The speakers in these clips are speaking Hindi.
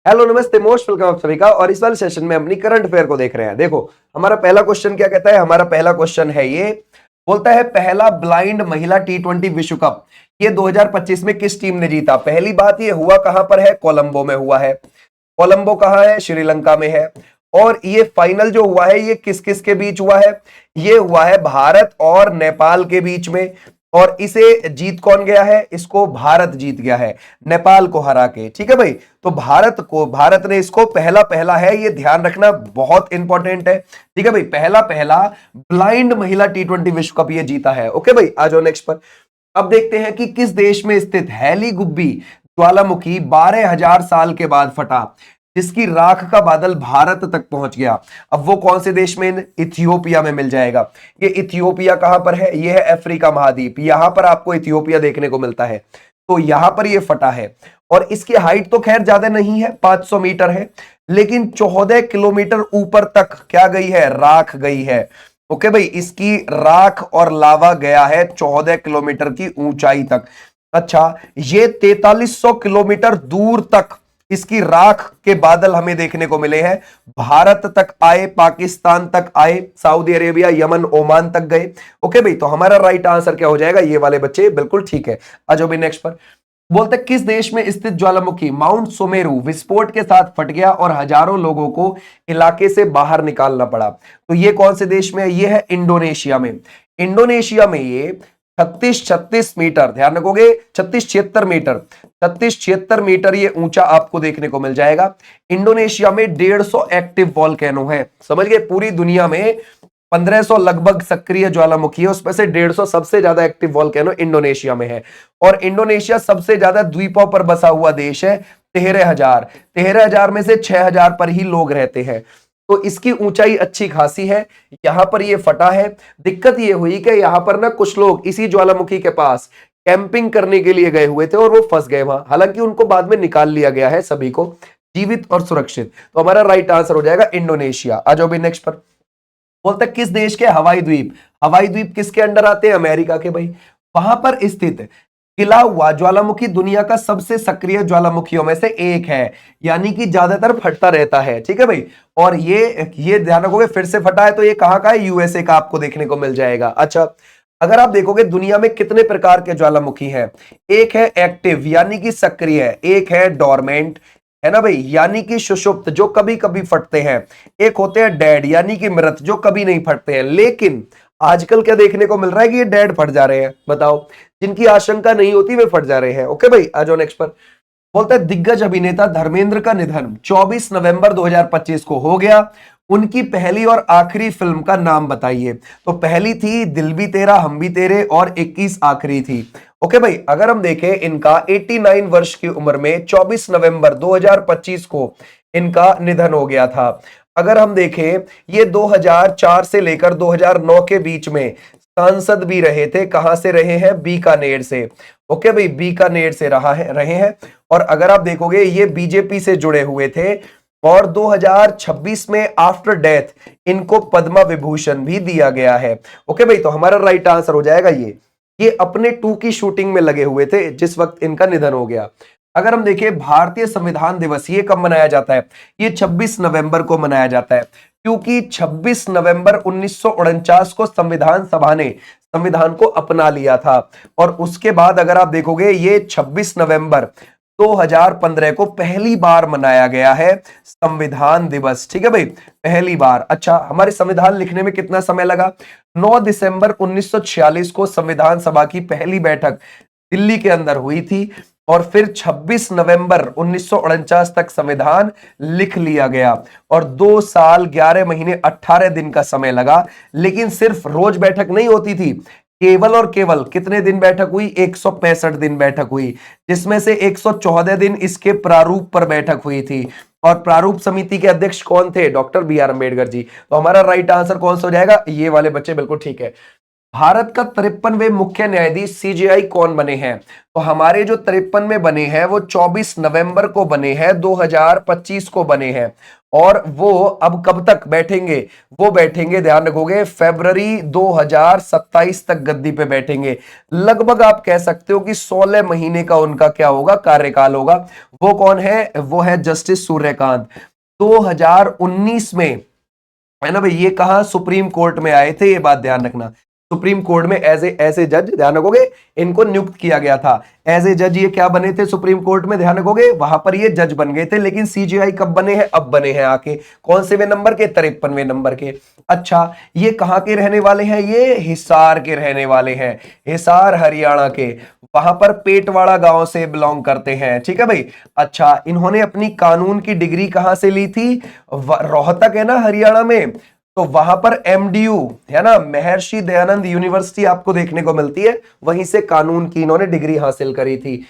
हेलो नमस्ते, मोस्ट वेलकम आप सभी का। और इस वाले सेशन में अपनी करंट अफेयर को देख रहे हैं। देखो, हमारा पहला क्वेश्चन क्या कहता है। हमारा पहला क्वेश्चन है ये, बोलता है पहला ब्लाइंड महिला टी20 विश्व कप ये 2025 में किस टीम ने जीता। पहली बात, ये हुआ कहां पर है? कोलंबो में हुआ है। कोलंबो कहां है? श्रीलंका में है। और ये फाइनल जो हुआ है ये किस किस के बीच हुआ है? ये हुआ है भारत और नेपाल के बीच में। और इसे जीत कौन गया है? इसको भारत जीत गया है, नेपाल को हरा के। ठीक है भाई, तो भारत ने इसको पहला पहला है, ये ध्यान रखना, बहुत इंपॉर्टेंट है। ठीक है भाई, पहला पहला ब्लाइंड महिला टी20 विश्व कप ये जीता है। ओके भाई, आ जाओ नेक्स्ट पर। अब देखते हैं कि किस देश में स्थित हैली गुब्बी ज्वालामुखी 12,000 साल के बाद फटा, जिसकी राख का बादल भारत तक पहुंच गया। अब वो कौन से देश में? इथियोपिया में मिल जाएगा। ये इथियोपिया कहां पर है? ये है अफ्रीका महाद्वीप, यहां पर आपको इथियोपिया देखने को मिलता है। तो यहां पर ये फटा है। और इसकी हाइट तो खैर ज्यादा नहीं है, 500 मीटर है, लेकिन 14 किलोमीटर ऊपर तक क्या गई है? राख गई है। ओके भाई, इसकी राख और लावा गया है 14 किलोमीटर की ऊंचाई तक। अच्छा, ये 4300 किलोमीटर दूर तक इसकी राख के बादल हमें देखने को मिले हैं। भारत तक आए, पाकिस्तान तक आए, सऊदी अरेबिया, यमन, ओमान तक गए। ओके भाई, तो हमारा राइट आंसर क्या हो जाएगा? ये वाले बच्चे बिल्कुल ठीक है। आ जाओ भाई नेक्स्ट पर। बोलते किस देश में स्थित ज्वालामुखी माउंट सुमेरु विस्फोट के साथ फट गया और हजारों लोगों को इलाके से बाहर निकालना पड़ा। तो ये कौन से देश में है? ये है इंडोनेशिया में। इंडोनेशिया में ये 36 मीटर, ध्यान रखोगे, 36-76 मीटर, 36-76 मीटर ये ऊंचा आपको देखने को मिल जाएगा। इंडोनेशिया में 150 एक्टिव वॉल्केनो है। समझ गए, पूरी दुनिया में 1500 लगभग सक्रिय ज्वालामुखी है, उसमें से 150 सबसे ज्यादा एक्टिव वॉल्केनो इंडोनेशिया में है। और इंडोनेशिया सबसे ज्यादा द्वीपों पर बसा हुआ देश है, 13,000 में से 6,000 पर ही लोग रहते हैं। तो इसकी ऊंचाई अच्छी खासी है। यहां पर ये फटा है। दिक्कत ये हुई कि यहां पर ना कुछ लोग इसी ज्वालामुखी के पास कैंपिंग करने के लिए गए हुए थे और वो फंस गए वहां। हालांकि उनको बाद में निकाल लिया गया है, सभी को जीवित और सुरक्षित। तो हमारा राइट आंसर हो जाएगा इंडोनेशिया। आ जाओ भी नेक्स्ट पर। बोलते किस देश के हवाई द्वीप किसके अंडर आते हैं? अमेरिका के भाई। वहां पर स्थित खिला हुआ ज्वालामुखी दुनिया का सबसे सक्रिय ज्वालामुखियों में से एक है, यानी कि ज्यादातर फटता रहता है। ठीक है भाई, और ये ध्यान रखोगे, फिर से फटा है तो ये कहां का है? यूएसए का आपको देखने को मिल जाएगा। अच्छा, अगर आप देखोगे दुनिया में कितने प्रकार के ज्वालामुखी हैं? एक है एक्टिव यानी कि सक्रिय, एक है डोरमेंट, है ना भाई, यानी कि सुषुप्त, जो कभी कभी फटते हैं। एक होते हैं डेड यानी कि मृत, जो कभी नहीं फटते हैं। लेकिन आजकल क्या देखने को मिल रहा है कि ये डेड फट जा रहे हैं। बताओ, जिनकी आशंका नहीं होती वे फट जा रहे हैं। ओके भाई, आ जाओ नेक्स्ट पर। बोलता है दिग्गज अभिनेता धर्मेंद्र का निधन 24 नवंबर 2025 को हो गया। उनकी पहली और आखिरी फिल्म का नाम बताइए। तो पहली थी दिल भी तेरा हम भी तेरे, और 21 आखिरी थी। ओके भाई, अगर हम देखें इनका 89 वर्ष की उम्र में 24 नवंबर 2025 को इनका निधन हो गया था। अगर हम देखें, ये 2004 से लेकर 2009 के बीच में सांसद भी रहे थे। कहां से रहे हैं? बीकानेर से। ओके भाई, बीकानेर से रहे हैं। और अगर आप देखोगे ये बीजेपी से जुड़े हुए थे। और 2026 में आफ्टर डेथ इनको पद्मा विभूषण भी दिया गया है। ओके भाई, तो हमारा राइट आंसर हो जाएगा ये अपने 2 की शूटिंग में लगे हुए थे जिस वक्त इनका निधन हो गया। अगर हम देखें भारतीय संविधान दिवस ये कब मनाया जाता है? ये 26 नवंबर को मनाया जाता है, क्योंकि 26 नवंबर 1949 को संविधान सभा ने संविधान को अपना लिया था। और उसके बाद अगर आप देखोगे ये 26 नवंबर 2015 को पहली बार मनाया गया है संविधान दिवस। ठीक है भाई, पहली बार। अच्छा, हमारे संविधान लिखने में कितना समय लगा? 9 दिसंबर 1946 को संविधान सभा की पहली बैठक दिल्ली के अंदर हुई थी। और फिर 26 नवंबर 1949 तक संविधान लिख लिया गया। और 2 साल 11 महीने 18 दिन का समय लगा। लेकिन सिर्फ रोज बैठक नहीं होती थी, केवल और केवल कितने दिन बैठक हुई? 165 दिन बैठक हुई, जिसमें से 114 दिन इसके प्रारूप पर बैठक हुई थी। और प्रारूप समिति के अध्यक्ष कौन थे? Doctor B are Ambedkar ji. तो हमारा राइट आंसर कौन सा हो जाएगा? ये वाले बच्चे बिल्कुल ठीक है। भारत का 53वें मुख्य न्यायाधीश सीजेआई कौन बने हैं? तो हमारे जो 53 में बने हैं वो 24 नवंबर को बने हैं, 2025 को बने हैं। और वो अब कब तक बैठेंगे? वो बैठेंगे, ध्यान रखोगे, फरवरी 2027 तक गद्दी पे बैठेंगे। लगभग आप कह सकते हो कि 16 महीने का उनका क्या होगा, कार्यकाल होगा। वो कौन है? वो है जस्टिस सूर्यकांत। 2019 में, है ना भाई, ये कहा सुप्रीम कोर्ट में आए थे, ये बात ध्यान रखना। सुप्रीम कोर्ट में एज ए जज, ध्यान रखोगे, इनको नियुक्त किया गया था एज ए जज। ये क्या बने थे सुप्रीम कोर्ट में? ध्यान रखोगे, वहां पर ये जज बन गए थे। लेकिन सीजीआई कब बने हैं? अब बने हैं आके। कौन से वे नंबर के? 53वें नंबर के। अच्छा, ये कहां के रहने वाले हैं? ये हिसार के रहने वाले हैं, हिसार हरियाणा के। वहां पर पेटवाड़ा गांव से बिलोंग करते हैं, ठीक है भाई। अच्छा, इन्होंने अपनी कानून की डिग्री कहां से ली थी? रोहतक है ना हरियाणा में, तो वहां पर एमडीयू, है ना, महर्षि दयानंद यूनिवर्सिटी आपको देखने को मिलती है, वहीं से कानून की इन्होंने डिग्री हासिल करी थी।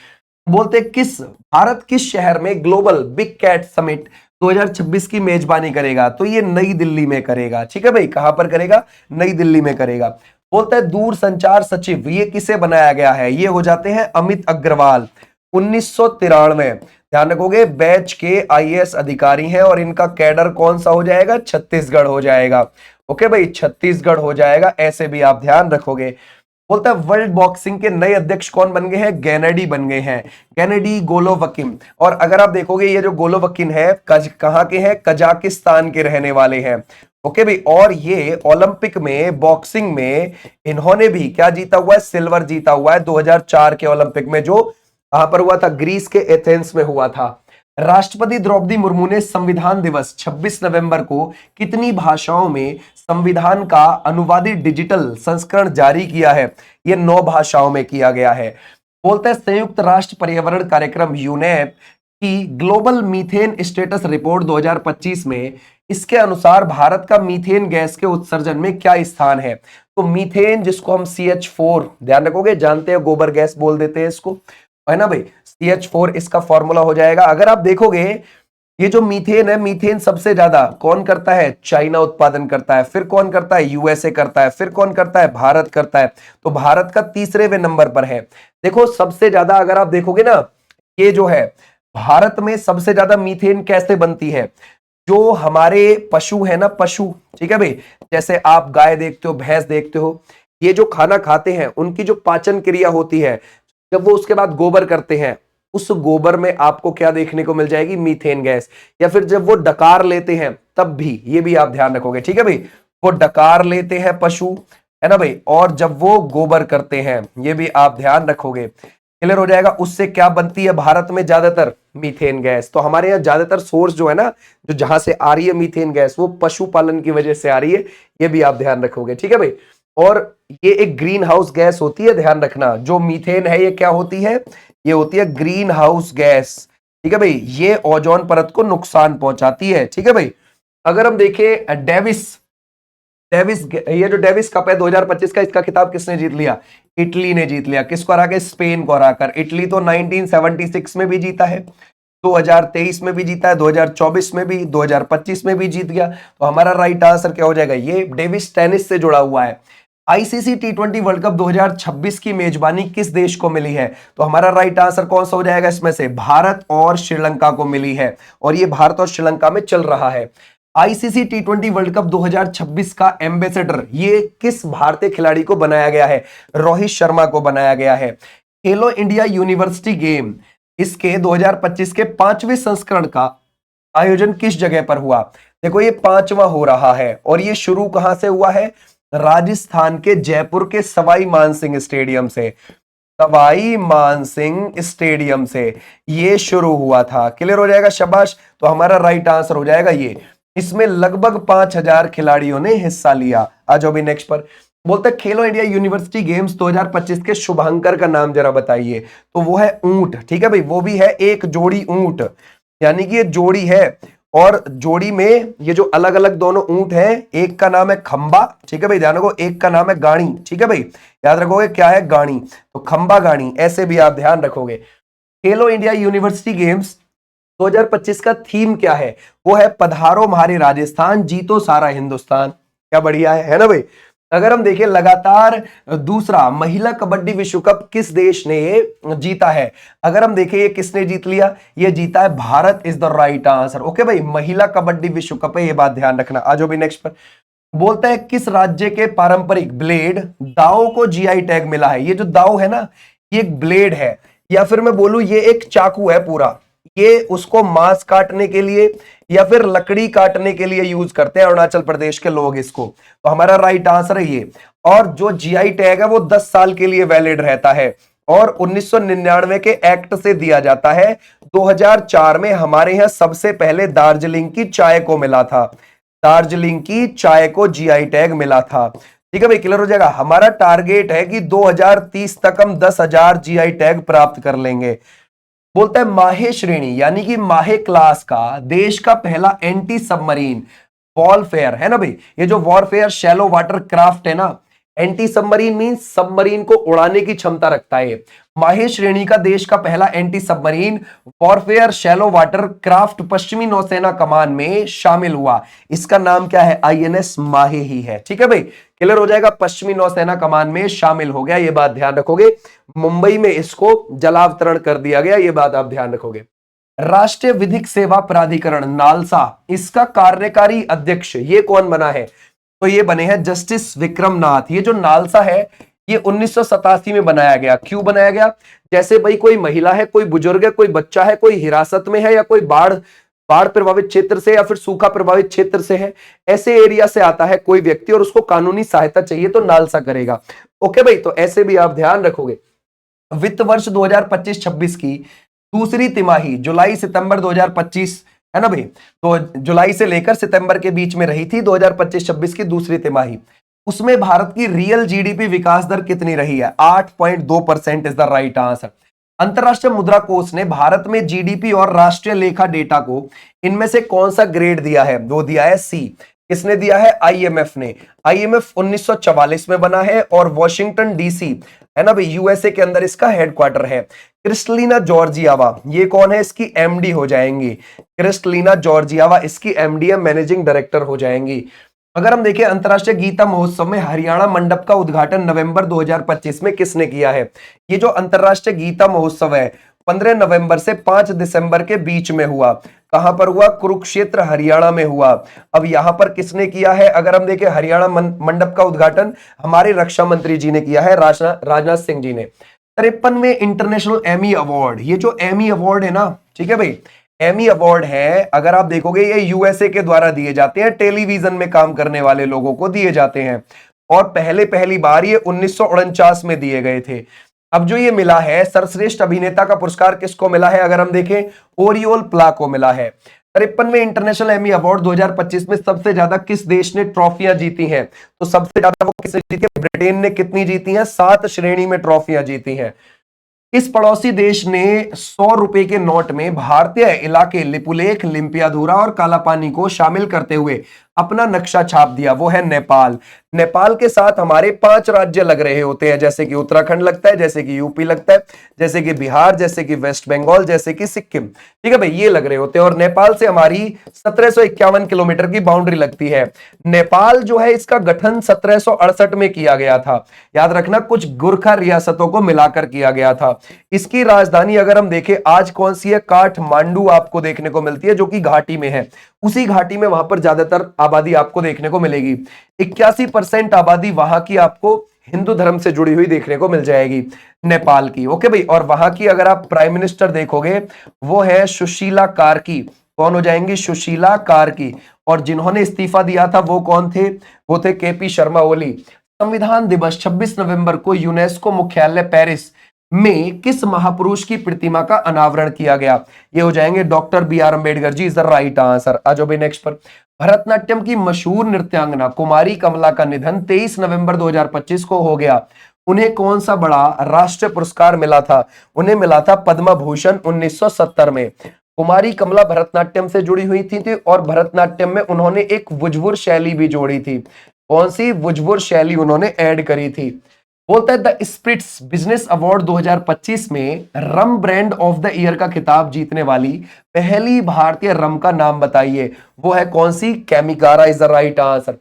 बोलते भारत किस शहर में ग्लोबल बिग कैट समिट 2026 की मेजबानी करेगा? तो ये नई दिल्ली में करेगा, ठीक है भाई। कहां पर करेगा? नई दिल्ली में करेगा। बोलते हैं दूर संचार सचिव, ये किसे बनाया गया है? ये हो जाते हैं अमित अग्रवाल, 1993। ध्यान रखोगे, बैच के आईएएस अधिकारी हैं और इनका कैडर कौन सा हो जाएगा? छत्तीसगढ़ हो जाएगा। ओके भाई, छत्तीसगढ़ हो जाएगा, ऐसे भी आप ध्यान रखोगे। बोलता है वर्ल्ड बॉक्सिंग के नए अध्यक्ष कौन बन गए हैं? गेनेडी बन गए हैं, गेनेडी गोलोवकिन। और अगर आप देखोगे, ये जो गोलोवकिन है कहां के हैं? कजाकिस्तान के रहने वाले हैं। ओके भाई, और ये ओलंपिक में बॉक्सिंग में इन्होंने भी क्या जीता हुआ है? सिल्वर जीता हुआ है 2004 के ओलंपिक में, जो कहां पर हुआ था? ग्रीस के एथेंस में हुआ था। राष्ट्रपति द्रौपदी मुर्मू ने संविधान दिवस 26 नवंबर को कितनी भाषाओं में संविधान का अनुवादित डिजिटल संस्करण जारी किया है? यह 9 भाषाओं में किया गया है। बोलते हैं संयुक्त राष्ट्र पर्यावरण कार्यक्रम यूनेप की ग्लोबल मीथेन स्टेटस रिपोर्ट 2025 में, इसके अनुसार भारत का मीथेन गैस के उत्सर्जन में क्या स्थान है? तो मीथेन, जिसको हम CH4, ध्यान रखोगे, जानते हैं, गोबर गैस बोल देते हैं इसको, है ना भाई। CH4 इसका फॉर्मूला हो जाएगा। अगर आप देखोगे, ये जो मीथेन है, मीथेन सबसे ज्यादा कौन करता है? चाइना उत्पादन करता है। फिर कौन करता है? यूएसए करता है। फिर कौन करता है? भारत करता है। तो भारत का तीसरे नंबर पर है। देखो, सबसे ज्यादा अगर आप देखोगे ना, ये जो है भारत में सबसे ज्यादा मीथेन कैसे बनती है? जो हमारे पशु है ना, पशु, ठीक है भाई, जैसे आप गाय देखते हो, भैंस देखते हो, ये जो खाना खाते हैं, उनकी जो पाचन क्रिया होती है, जब वो उसके बाद गोबर करते हैं, उस गोबर में आपको क्या देखने को मिल जाएगी? Methane gas. या फिर जब वो डकार लेते हैं तब भी, ये भी आप ध्यान रखोगे, ठीक है भाई। वो डकार लेते हैं पशु, है ना भाई, और जब वो गोबर करते हैं, ये भी आप ध्यान रखोगे। क्लियर हो जाएगा। उससे क्या बनती है भारत में? ज्यादातर मीथेन गैस। तो हमारे यहाँ ज्यादातर सोर्स जो है ना, जो जहां से आ रही है मीथेन गैस, वो पशुपालन की वजह से आ रही है, ये भी आप ध्यान रखोगे, ठीक है भाई। और ये एक ग्रीन हाउस गैस होती है, ध्यान रखना। जो मीथेन है, ये क्या होती है? ये होती है ग्रीन हाउस गैस, ठीक है भाई। ये ओजोन परत को नुकसान पहुंचाती है, ठीक है भाई। अगर हम देखें डेविस, ये जो डेविस कप है 2025 का, इसका खिताब किसने जीत लिया? इटली ने जीत लिया। किसको हरा के? स्पेन को हराकर। इटली तो 1976 में भी जीता है, 2023 में भी जीता है, 2024 में भी, 2025 में भी जीत गया। तो हमारा राइट आंसर क्या हो जाएगा? ये डेविस टेनिस से जुड़ा हुआ है। आईसीसी T20 वर्ल्ड कप 2026 की मेजबानी किस देश को मिली है? तो हमारा राइट आंसर कौन सा हो जाएगा इसमें से? भारत और श्रीलंका को मिली है, और ये भारत और श्रीलंका में चल रहा है। आईसीसी T20 वर्ल्ड कप 2026 का एम्बेसडर ये किस भारतीय खिलाड़ी को बनाया गया है? रोहित शर्मा को बनाया गया है। खेलो इंडिया यूनिवर्सिटी गेम, इसके 2025 के 5वें संस्करण का आयोजन किस जगह पर हुआ? देखो, ये 5वां हो रहा है, और ये शुरू कहां से हुआ है? राजस्थान के जयपुर के सवाई मानसिंह स्टेडियम से, सवाई मानसिंह स्टेडियम से ये शुरू हुआ था। क्लियर हो जाएगा, शाबाश। तो हमारा राइट आंसर हो जाएगा ये। इसमें लगभग 5000 खिलाड़ियों ने हिस्सा लिया। आ जाओ भी नेक्स्ट पर। बोलते खेलो इंडिया यूनिवर्सिटी गेम्स 2025 के शुभांकर का नाम जरा बताइए। तो वो है ऊंट, ठीक है भाई, वो भी है एक जोड़ी ऊंट, यानी कि ये जोड़ी है, और जोड़ी में ये जो अलग अलग दोनों ऊंट हैं, एक का नाम है खंबा, ठीक है भाई, ध्यान रखो, एक का नाम है गाड़ी, ठीक है भाई, याद रखोगे क्या है? गाड़ी। तो खंबा गाड़ी, ऐसे भी आप ध्यान रखोगे। खेलो इंडिया यूनिवर्सिटी गेम्स 2025 का थीम क्या है? वो है पधारो हमारे राजस्थान, जीतो सारा हिंदुस्तान। क्या बढ़िया है ना भाई। अगर हम देखें लगातार दूसरा महिला कबड्डी विश्व कप किस देश ने जीता है, अगर हम देखें ये किसने जीत लिया, ये जीता है Bharat is the right answer. Okay भाई, महिला कबड्डी विश्व कप है, ये बात ध्यान रखना। आज भी नेक्स्ट पर बोलता है किस राज्य के पारंपरिक ब्लेड दाव को जीआई टैग मिला है। ये जो दाव है ना, ये एक ब्लेड है, या फिर मैं बोलूं ये एक चाकू है पूरा, ये उसको मांस काटने के लिए या फिर लकड़ी काटने के लिए यूज करते हैं अरुणाचल प्रदेश के लोग इसको। तो हमारा राइट आंसर है ये। और जो जीआई टैग है वो 10 साल के लिए वैलिड रहता है और 1999 के एक्ट से दिया जाता है। 2004 में हमारे यहां सबसे पहले दार्जिलिंग की चाय को मिला था, दार्जिलिंग की चाय को जीआई टैग मिला था। ठीक है भाई, क्लियर हो जाएगा। हमारा टारगेट है कि 2030 तक हम 10,000 जीआई टैग प्राप्त कर लेंगे। बोलता है माहे श्रेणी यानी कि माहे क्लास का देश का पहला एंटी सबमरीन वॉरफेयर है ना भाई, ये जो वॉरफेयर शैलो वाटर क्राफ्ट है ना, एंटी सबमरीन मीन सबमरीन को उड़ाने की क्षमता रखता है। माहे श्रेणी का देश का पहला anti submarine warfare shallow water craft पश्चिमी नौसेना कमान में शामिल हुआ। इसका नाम क्या है, आईएनएस माहे ही है। ठीक है भाई, क्लियर हो जाएगा, पश्चिमी नौसेना कमान में शामिल हो गया, ये बात ध्यान रखोगे। मुंबई में इसको जलावतरण कर दिया गया, ये बात आप ध्यान रखोगे। राष्ट्रीय विधिक सेवा प्राधिकरण नालसा, इसका कार्यकारी अध्यक्ष ये कौन बना है, तो ये बने हैं जस्टिस विक्रम नाथ। ये जो नालसा है ये 1987 में बनाया गया। क्यों बनाया गया, जैसे भाई कोई महिला है, कोई बुजुर्ग है, कोई बच्चा है, कोई हिरासत में है, या कोई बाढ़ प्रभावित क्षेत्र से या फिर सूखा प्रभावित क्षेत्र से है, ऐसे एरिया से आता है कोई व्यक्ति और उसको कानूनी सहायता चाहिए तो नालसा करेगा। ओके भाई, तो ऐसे भी आप ध्यान रखोगे। वित्त वर्ष 2025-26 की दूसरी तिमाही जुलाई सितंबर 2025 है ना भाई, तो जुलाई से लेकर सितंबर के बीच में रही थी 2025-26 की दूसरी तिमाही। उसमें भारत की रियल जीडीपी विकास दर कितनी रही है, 8.2% इज द राइट आंसर। अंतरराष्ट्रीय मुद्रा कोष ने भारत में जीडीपी और राष्ट्रीय लेखा डेटा को इनमें से कौन सा ग्रेड दिया है, वो दिया है सी। किसने दिया है, आईएमएफ ने। आईएमएफ 1944 में बना है और वॉशिंगटन डीसी है ना भाई, यूएसए के अंदर इसका हेडक्वार्टर है। क्रिस्टलिना जॉर्जियावा ये कौन है, इसकी एमडी हो जाएंगी। क्रिस्टलिना जॉर्जियावा इसकी एमडी मैनेजिंग डायरेक्टर हो जाएंगी। अगर हम देखें अंतरराष्ट्रीय गीता महोत्सव में हरियाणा मंडप का उद्घाटन नवंबर 2025 में किसने किया है। ये जो अंतरराष्ट्रीय गीता महोत्सव है 15 नवंबर से 5 दिसंबर के बीच में हुआ। कहां पर हुआ, कुरुक्षेत्र हरियाणा में हुआ। अब यहां पर किसने किया है, अगर हम देखें हरियाणा मंडप का उद्घाटन हमारे रक्षा मंत्री जी ने किया है, राजनाथ सिंह जी ने। 53वें इंटरनेशनल एमी अवार्ड, ये जो एमी अवार्ड है ना, ठीक है भाई, एमी अवार्ड है, अगर आप देखोगे ये यूएसए के द्वारा दिए जाते हैं, टेलीविजन में काम करने वाले लोगों को दिए जाते हैं और पहली बार ये 1949 में दिए गए थे। अब जो ये मिला है सर्वश्रेष्ठ अभिनेता का पुरस्कार किसको मिला है, अगर हम देखें ओरियोल प्ला को मिला है। 53वें इंटरनेशनल एमी अवार्ड 2025 में सबसे ज्यादा किस देश ने ट्रॉफियां जीती हैं, तो सबसे ज्यादा वो किसने जीती है, ब्रिटेन ने। कितनी जीती हैं, 7 श्रेणी में ट्रॉफियां जीती हैं। इस पड़ोसी देश ने 100 रुपए के नोट में भारतीय इलाके लिपुलेख, लिम्पियाधुरा और कालापानी को शामिल करते हुए अपना नक्शा छाप दिया, वो है नेपाल। नेपाल के साथ हमारे 5 राज्य लग रहे होते हैं, जैसे कि उत्तराखंड लगता है, जैसे कि यूपी लगता है, जैसे कि बिहार, जैसे कि वेस्ट बंगाल, जैसे कि सिक्किम। ठीक है भाई, ये लग रहे होते हैं और नेपाल से हमारी 1751 किलोमीटर की बाउंड्री लगती है। नेपाल जो है इसका गठन 1768 में किया गया था, याद रखना, कुछ गुरखा रियासतों को मिलाकर किया गया था। इसकी राजधानी अगर हम देखें आज कौन सी है, काठमांडू आपको देखने को मिलती है, जो कि घाटी में है। उसी घाटी में वहां पर ज्यादातर आबादी आपको देखने को मिलेगी। 81% आबादी वहां की आपको हिंदू धर्म से जुड़ी हुई देखने को मिल जाएगी नेपाल की। ओके भाई, और वहां की अगर आप प्राइम मिनिस्टर देखोगे वो है सुशीला कार्की। कौन हो जाएंगी, सुशीला कार्की। और जिन्होंने इस्तीफा दिया था वो कौन थे, वो थे केपी शर्मा ओली। संविधान दिवस 26 नवंबर को यूनेस्को मुख्यालय पेरिस में किस महापुरुष की प्रतिमा का अनावरण किया गया, ये हो जाएंगे doctor B R. Ambedkar ji, is the right answer. आज भाई नेक्स्ट पर, भरतनाट्यम की मशहूर नृत्यांगना कुमारी कमला का निधन 23 नवंबर 2025 को हो गया। उन्हें कौन सा बड़ा राष्ट्रीय पुरस्कार मिला था, उन्हें मिला था पद्म भूषण 1970 में। कुमारी कमला भरतनाट्यम से जुड़ी हुई थी और भरतनाट्यम में उन्होंने एक वुजवुर शैली भी जोड़ी थी। कौन सी वुजवुर शैली उन्होंने ऐड करी थी। बोलता है द स्प्रिट्स बिजनेस अवार्ड 2025 में रम ब्रांड ऑफ द ईयर का खिताब जीतने वाली पहली भारतीय रम का नाम बताइए, वो है कौन सी, कैमिकारा is the right answer.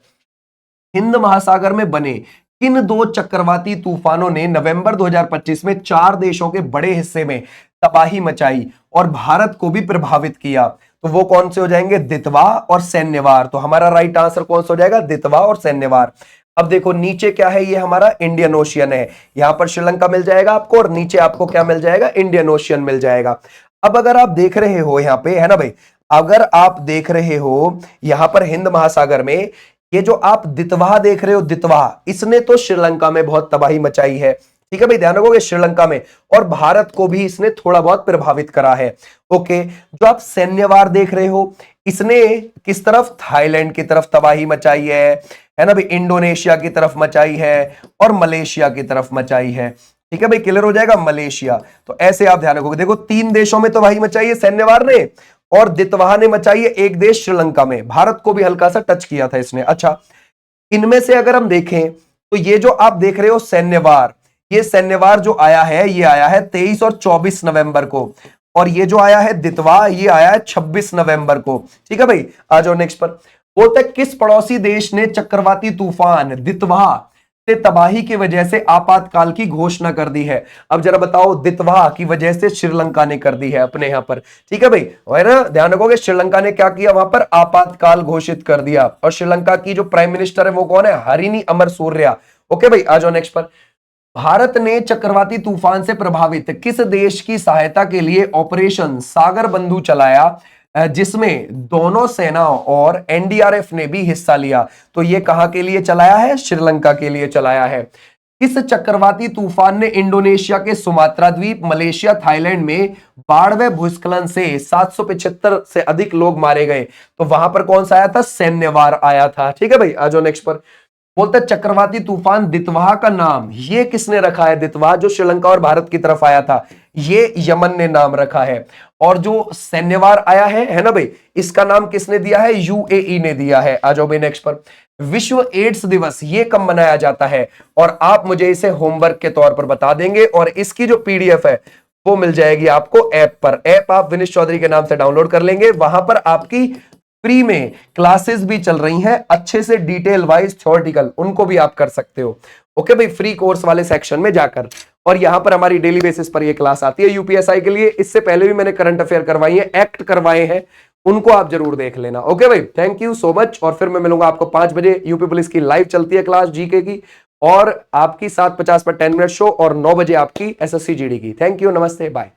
Hind महासागर में बने किन दो चक्रवाती तूफानों ने नवंबर 2025 में 4 देशों के बड़े हिस्से में तबाही मचाई और भारत को भी प्रभावित किया? तो वो कौन से हो जाएंगे? दितवा और सैन्यवार। तो हमारा राइट आंसर कौन सा हो जाएगा? दितवा और सैन्यवार। अब देखो नीचे क्या है, ये हमारा इंडियन ओशियन है, यहां पर श्रीलंका मिल जाएगा आपको और नीचे आपको क्या मिल जाएगा? इंडियन ओशियन मिल जाएगा। अब अगर आप देख रहे हो यहां पे, है ना भाई, अगर आप देख रहे हो यहां पर हिंद महासागर में ये जो आप दितवा देख रहे हो, दितवा, इसने तो श्रीलंका में बहुत तबाही मचाई है, ठीक है भाई, ध्यान रखोगे, श्रीलंका में, और भारत को भी इसने थोड़ा बहुत प्रभावित करा है। ओके, जो आप सैन्यवार देख रहे हो, इसने किस तरफ? थाईलैंड की तरफ तबाही मचाई है ना भाई, इंडोनेशिया की तरफ मचाई है और मलेशिया की तरफ मचाई है। ठीक है भाई, क्लियर हो जाएगा, मलेशिया। तो ऐसे आप ध्यान रखोगे, देखो 3 देशों में तबाही मचाई है सैन्यवार ने और दितवाहा ने मचाई है एक देश श्रीलंका में, भारत को भी हल्का सा टच किया था इसने। अच्छा, इनमें से अगर हम देखें तो ये जो आप देख रहे हो सैन्यवार, ये सैन्यवार जो आया है, ये आया है 23 और 24 नवंबर को, और ये जो आया है दितवा, ये आया है 26 नवंबर को। ठीक है भाई, आ जाओ नेक्स्ट पर। बोलते किस पड़ोसी देश ने चक्रवाती तूफान दितवा से तबाही की वजह से आपातकाल की घोषणा कर दी है? अब जरा बताओ, दितवा की वजह से श्रीलंका ने कर दी है अपने यहां पर। ठीक है भाई, है ना, ध्यान रखोगे, श्रीलंका ने क्या किया? वहां पर आपातकाल घोषित कर दिया। और श्रीलंका की जो प्राइम मिनिस्टर है वो कौन है? हरिनी अमरसूर्या। ओके भाई, आ जाओ नेक्स्ट पर। भारत ने चक्रवाती तूफान से प्रभावित किस देश की सहायता के लिए ऑपरेशन सागर बंधु चलाया, जिसमें दोनों सेनाओं और एनडीआरएफ ने भी हिस्सा लिया? तो ये कहां के लिए चलाया है? श्रीलंका के लिए चलाया है। इस चक्रवाती तूफान ने इंडोनेशिया के सुमात्रा द्वीप, मलेशिया, थाईलैंड में बाढ़ व भूस्खलन से 775 से अधिक लोग मारे गए। तो वहां पर कौन सा आया था? सैन्यवार आया था। ठीक है भाई, आ जाओ नेक्स्ट पर। बोलते चक्रवाती तूफान दितवाहा का नाम ये किसने रखा है? दितवाहा जो श्रीलंका और भारत की तरफ आया था, ये यमन ने नाम रखा है। और जो सैन्यवार आया है ना भाई, इसका नाम किसने दिया है? यूएई ने दिया है। आ जाओ भाई नेक्स्ट पर। विश्व एड्स दिवस ये कब मनाया जाता है? और आप मुझे इसे होमवर्क के तौर पर बता देंगे, और इसकी जो पीडीएफ है वो मिल जाएगी आपको ऐप पर। ऐप आप विनीश चौधरी के नाम से डाउनलोड कर लेंगे, वहां पर आपकी फ्री में क्लासेस भी चल रही हैं, अच्छे से डिटेल वाइज थ्योरेटिकल, उनको भी आप कर सकते हो। ओके भाई, फ्री कोर्स वाले सेक्शन में जाकर। और यहां पर हमारी डेली बेसिस पर ये क्लास आती है यूपीएसआई के लिए। इससे पहले भी मैंने करंट अफेयर करवाई है, एक्ट करवाए हैं, उनको आप जरूर देख लेना। ओके भाई, थैंक यू सो मच। और फिर मैं मिलूंगा आपको 5 बजे, यूपी पुलिस की लाइव चलती है क्लास जीके की, और आपकी 7:50 पर 10 मिनट शो, और 9 बजे आपकी एसएससी जीडी की। थैंक यू, नमस्ते, बाय।